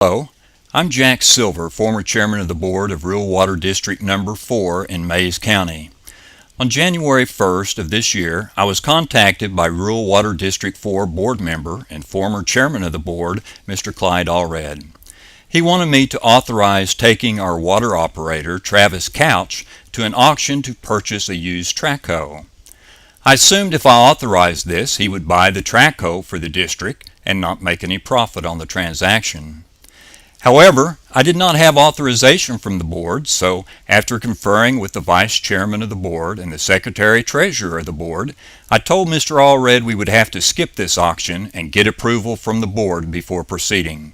Hello, I'm Jack Silver, former chairman of the board of Rural Water District Number 4 in Mays County. On January 1st of this year, I was contacted by Rural Water District 4 board member and former chairman of the board, Mr. Clyde Allred. He wanted me to authorize taking our water operator, Travis Couch, to an auction to purchase a used Trackhoe. I assumed if I authorized this, he would buy the Trackhoe for the district and not make any profit on the transaction. However, I did not have authorization from the board, so after conferring with the vice chairman of the board and the secretary-treasurer of the board, I told Mr. Allred we would have to skip this auction and get approval from the board before proceeding.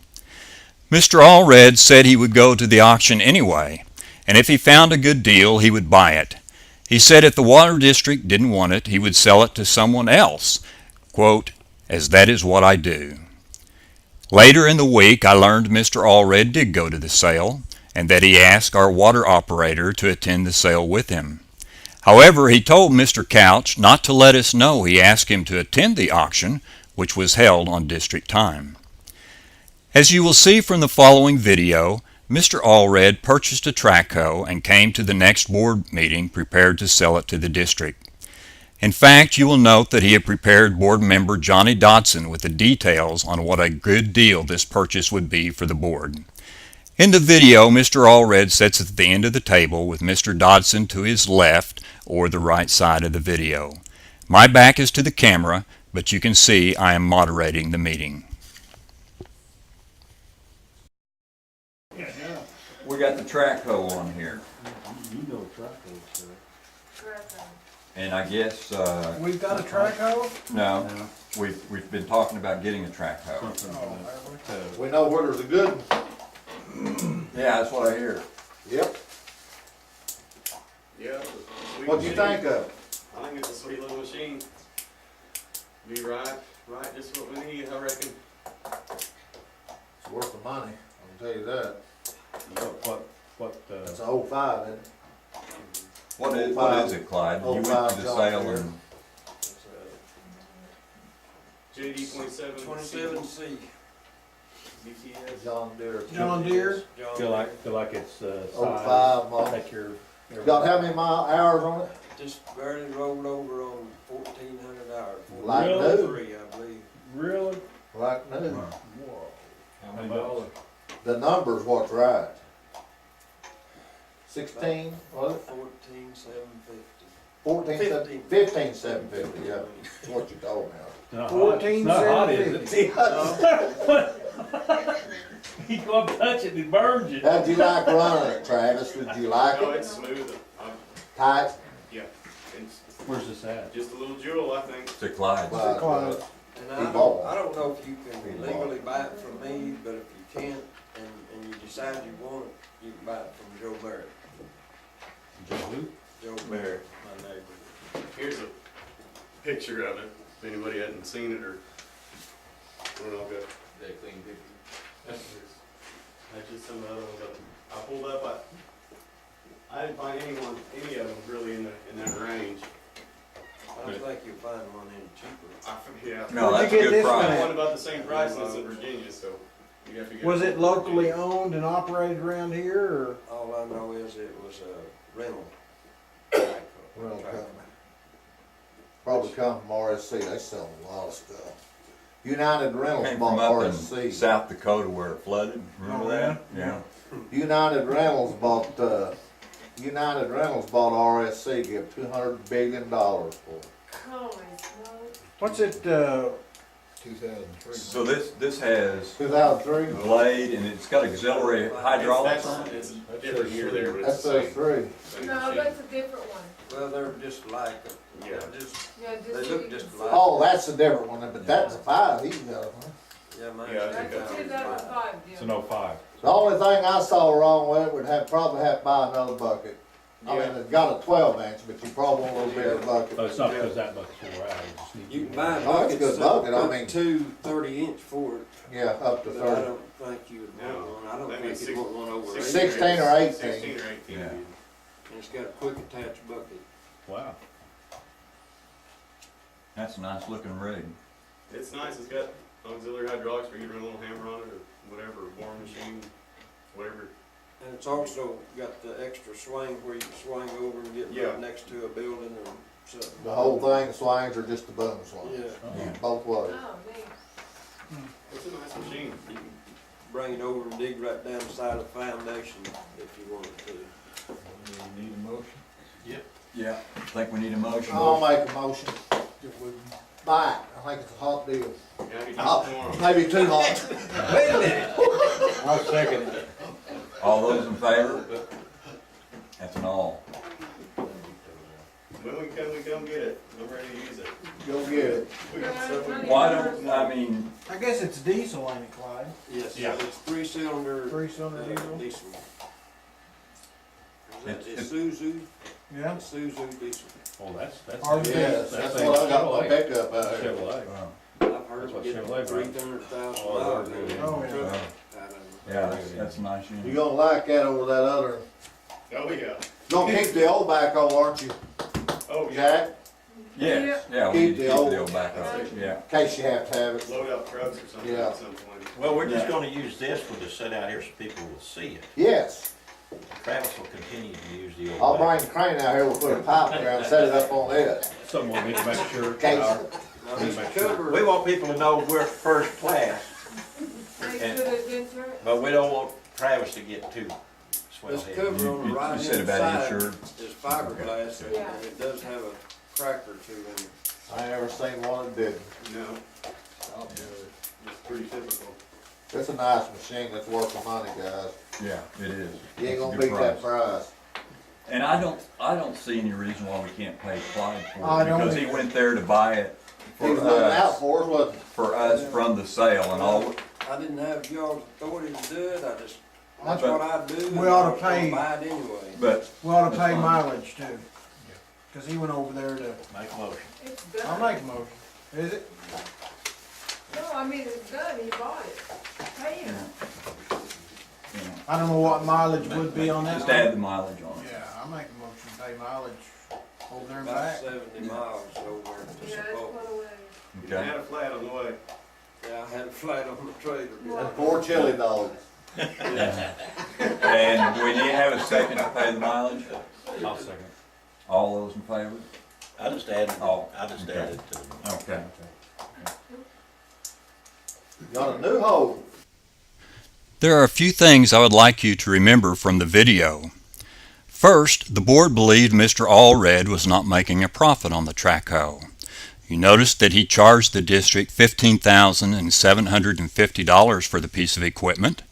Mr. Allred said he would go to the auction anyway, and if he found a good deal, he would buy it. He said if the water district didn't want it, he would sell it to someone else, quote, "as that is what I do." Later in the week, I learned Mr. Allred did go to the sale, and that he asked our water operator to attend the sale with him. However, he told Mr. Couch not to let us know he asked him to attend the auction, which was held on district time. As you will see from the following video, Mr. Allred purchased a Trackhoe and came to the next board meeting prepared to sell it to the district. In fact, you will note that he had prepared board member Johnny Dodson with the details on what a good deal this purchase would be for the board. In the video, Mr. Allred sits at the end of the table with Mr. Dodson to his left or the right side of the video. My back is to the camera, but you can see I am moderating the meeting. We got the Trackhoe on here. You know Trackhoe, sir. And I guess, We've got a Trackhoe? no, we've been talking about getting a Trackhoe. We know where there's a good one. Yeah, that's what I hear. Yep. Yeah. What'd you think of? I think it's a sweet little machine. Be right, just what we need, I reckon. It's worth the money, I'll tell you that. What, It's a 05, isn't it? What is it, Clyde? You went to the sale and... JD.7 27C. BTS. John Deere. John Deere? feel like it's size, 05 model. take your. Got how many hours on it? Just barely rolled over on 1,400 hours. Like Really? new. 43, I believe. Really? Like new. Whoa. How many dollars? The number's what's right. 16, was it? 14,750. 15, 750, yeah. That's what you told me. It's not hot. It's not hot, is it? 14,750. You go up, touch it, it burns you. How'd you like running it, Travis? Did you like No, it? it's smooth. Tight? Yeah. It's Where's this at? just a little jewel, I think. To Clyde. Clyde. And I don't know if you can legally buy it from me, but if you can't and you decide you want it, you can buy it from Joe Barrett. Joe who? Joe Barrett, my neighbor. Here's a picture of it. If anybody hadn't seen it or we're all good. That clean picture. That's just some of the other ones that I pulled up. I didn't find any of them really in that range. I don't think you'll find one any cheaper. Yeah. No, Where'd that's you a get good this price. One about the same price as in Virginia, so you have to get. Was it locally owned and operated around here, or? All I know is it was a rental. Rental company. Probably come from RSC, they sell a lot of stuff. United Rentals Came bought from up in RSC. South Dakota where it flooded. Remember Oh, that? yeah? United Rentals bought RSC, give $200 billion for it. Holy smokes. What's it, 2003. So this has 2003? blade and it's got auxiliary hydraulics on it. It's different here, there, but That's it's the those three. same No, machine. that's a different one. Well, they're just like, Yeah. Yeah, they just. look just alike. Oh, that's a different one, but that's a 5 he's got, huh? Yeah, mine's Yeah, I That's think a that's 2005 deal. It's an 05. The only thing I saw wrong with it would probably have to buy another bucket. I mean, it's got a 12-inch, but you probably want a little bigger bucket. Oh, it's not because that bucket's wore out, you just need. You can buy a Oh, it's a bucket, good bucket, I mean- 2 30-inch for it, Yeah, up to but I 30. don't think you would want No. one. I don't That think means you'd want one over 8. 16 or 18. 16 or 18. Yeah. And it's got a quick attach bucket. Wow. That's a nice looking rig. It's nice. It's got auxiliary hydraulics where you can run a little hammer on it or whatever, boring machine And it's also got the extra swing where you can swing over and get Yeah. right next to a building and so. The whole thing swings or just the boom swing? Yeah, Both ways. Oh, neat. It's a nice machine. you can bring it over and dig right down the side of the foundation if you wanted to. You need a motion? Yeah, I think we need a motion. I'll make a motion if we buy it. I think it's a hot deal. Maybe Oh, maybe too hot. Wait a minute. I'll second it. All those in favor? That's an all. When we come get it, we're ready to use it. Go get it. We got so many. Why don't, I mean, I guess it's diesel, ain't it, Clyde? Yes, Yeah. it's three-cylinder. Three-cylinder diesel? Diesel. It's- It's Isuzu, Yeah. Isuzu diesel. Oh, that's. Yes, that's what I got my pickup out here. Chevrolet. I've That's heard what it get Chevrolet runs. $300,000. Oh, they're good. Oh, yeah. yeah, that's a nice You're unit. gonna like that over that other. Oh, yeah. Gonna keep the old backhoe, aren't you, Oh, yeah. Jack? Yes, yeah, we Keep need to the keep old- the old backup, yeah. In case you have to have it. Load up trucks or something Yeah. at some point. Well, we're just Yeah. gonna use this one to sit out here so people will see it. Yes. Travis will continue to use the old. I'll back. bring the crane out here, we'll put a pipe there and set it up on it. Someone needs to make sure. Case. Now, this cover. We want people to know we're first class, Make sure they've been through it. but we don't want Travis to get too swell This headed. cover on the You right said hand about side insured? is fiberglass and Yeah. it does have a crack or two in it. I ain't never seen one that didn't. No. It's pretty typical. It's a nice machine that's worth the money, guys. Yeah, it is. You ain't It's a gonna good beat that price. price. And I don't see any reason why we can't pay Clyde for I it, don't because he either. went there to buy it He was looking out for us, wasn't he? for us from the sale and all. I didn't have y'all's authority to do it, that's That's what I do. and we ought to I was gonna pay- Buy it anyway. But We ought to That's pay fine. mileage too. Cause he went over there to, Make a motion. It's I'll done. make a motion. Is it? No, I mean, it's done, he bought it. Pay him. you know, I don't know what mileage would be on that. just add the mileage on it. Yeah, I'll make a motion to pay mileage over there and About back. 70 miles over to Yeah, that's support. quite a ways. You Okay. had a flat on the way. Yeah, I had a flat on the trailer. And 4 chili dogs. And we need to have a second to pay the mileage. I'll second. All those in favor? I just added, Oh, I just okay. added to. Okay. Got a new hole. There are a few things I would like you to remember from the video. First, the board believed Mr. Allred was not making a profit on the Trackhoe. You noticed that he charged the district $15,750 for the piece of equipment,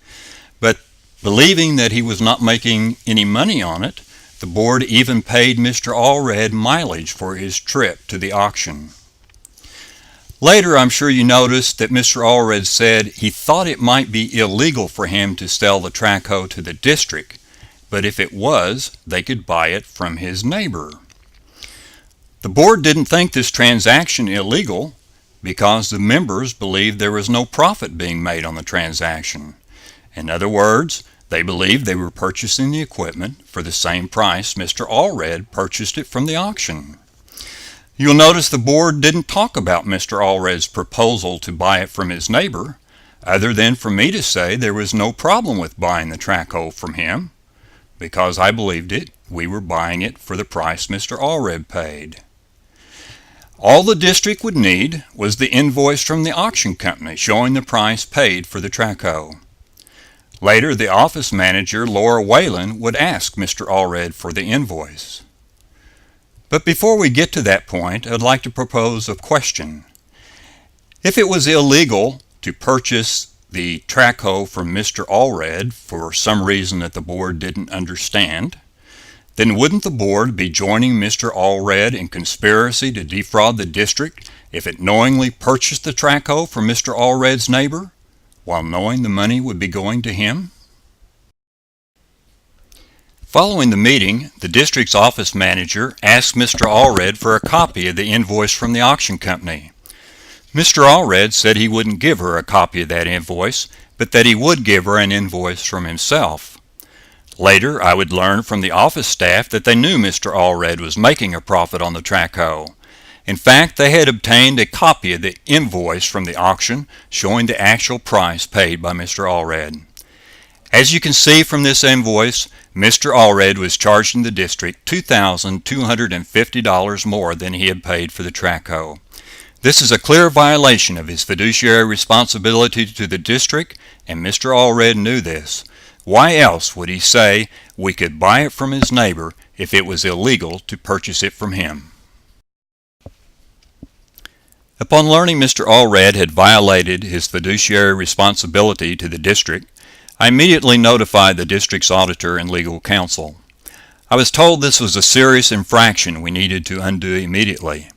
but believing that he was not making any money on it, the board even paid Mr. Allred mileage for his trip to the auction. Later, I'm sure you noticed that Mr. Allred said he thought it might be illegal for him to sell the Trackhoe to the district, but if it was, they could buy it from his neighbor. The board didn't think this transaction illegal because the members believed there was no profit being made on the transaction. In other words, they believed they were purchasing the equipment for the same price Mr. Allred purchased it from the auction. You'll notice the board didn't talk about Mr. Allred's proposal to buy it from his neighbor, other than for me to say there was no problem with buying the Trackhoe from him. Because I believed it, we were buying it for the price Mr. Allred paid. All the district would need was the invoice from the auction company showing the price paid for the Trackhoe. Later, the office manager, Laura Whalen, would ask Mr. Allred for the invoice. But before we get to that point, I'd like to propose a question. If it was illegal to purchase the Trackhoe from Mr. Allred for some reason that the board didn't understand, then wouldn't the board be joining Mr. Allred in conspiracy to defraud the district if it knowingly purchased the Trackhoe from Mr. Allred's neighbor, while knowing the money would be going to him? Following the meeting, the district's office manager asked Mr. Allred for a copy of the invoice from the auction company. Mr. Allred said he wouldn't give her a copy of that invoice, but that he would give her an invoice from himself. Later, I would learn from the office staff that they knew Mr. Allred was making a profit on the Trackhoe. In fact, they had obtained a copy of the invoice from the auction showing the actual price paid by Mr. Allred. As you can see from this invoice, Mr. Allred was charging the district $2,250 more than he had paid for the Trackhoe. This is a clear violation of his fiduciary responsibility to the district, and Mr. Allred knew this. Why else would he say we could buy it from his neighbor if it was illegal to purchase it from him? Upon learning Mr. Allred had violated his fiduciary responsibility to the district, I immediately notified the district's auditor and legal counsel. I was told this was a serious infraction we needed to undo immediately.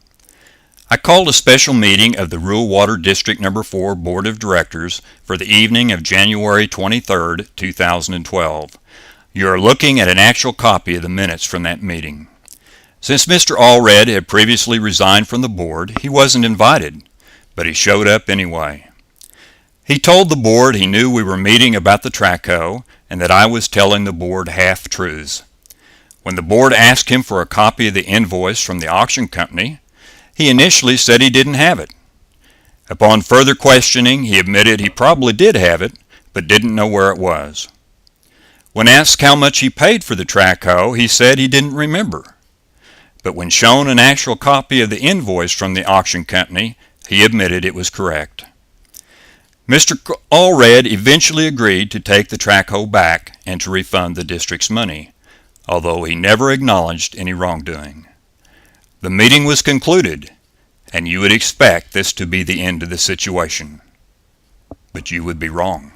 I called a special meeting of the Rural Water District No. 4 Board of Directors for the evening of January 23, 2012. You are looking at an actual copy of the minutes from that meeting. Since Mr. Allred had previously resigned from the board, he wasn't invited, but he showed up anyway. He told the board he knew we were meeting about the Trackhoe and that I was telling the board half-truths. When the board asked him for a copy of the invoice from the auction company, he initially said he didn't have it. Upon further questioning, he admitted he probably did have it, but didn't know where it was. When asked how much he paid for the Trackhoe, he said he didn't remember. But when shown an actual copy of the invoice from the auction company, he admitted it was correct. Mr. Allred eventually agreed to take the Trackhoe back and to refund the district's money, although he never acknowledged any wrongdoing. The meeting was concluded, and you would expect this to be the end of the situation. But you would be wrong.